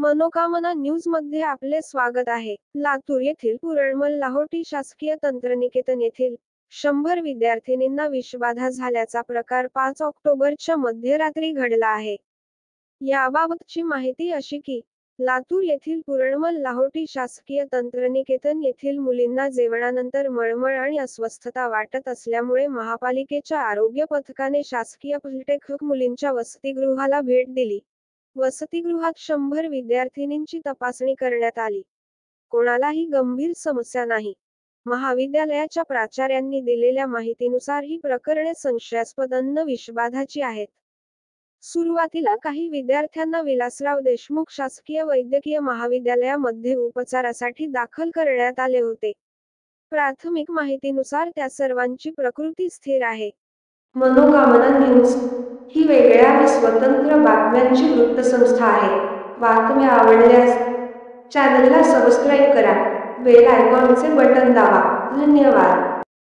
मनोकामना न्यूजमध्ये आपले स्वागत आहे. लातूर येथील पुरळमल लाहोटी शासकीय तंत्रनिकेतन येथील 100 विद्यार्थिनींना विषबाधा झाल्याचा प्रकार 5 ऑक्टोबरच्या मध्यरात्री घडला आहे. याबाबतची माहिती अशी की, लातूर येथील पुरळमल लाहोटी शासकीय तंत्रनिकेतन येथील मुलींना जेवणानंतर मळमळ आणि अस्वस्थता वाटत असल्यामुळे महापालिकेच्या आरोग्य पथकाने शासकीय पॉलिटेक्निक मुलींच्या वसतिगृहाला भेट दिली. वसतिगृहात 100 विद्यार्थिनींची तपासणी करण्यात आली. कोणालाही गंभीर समस्या नाही. महाविद्यालयाच्या प्राचार्यांनी दिलेल्या माहितीनुसार ही प्रकरणे संशयास्पद अन्न विषबाधाची आहेत. सुरुवातीला काही विद्यार्थ्यांना विलासराव देशमुख शासकीय वैद्यकीय महाविद्यालयामध्ये उपचारासाठी दाखल करण्यात आले होते. प्राथमिक माहितीनुसार त्या सर्वांची प्रकृती स्थिर आहे. मनोकामना न्यूज ही वेगळ्या व स्वतंत्र बातम्यांची वृत्तसंस्था आहे. बातम्या आवडल्यास चॅनलला सबस्क्राईब करा, बेल आयकॉनचे बटन दाबा. धन्यवाद.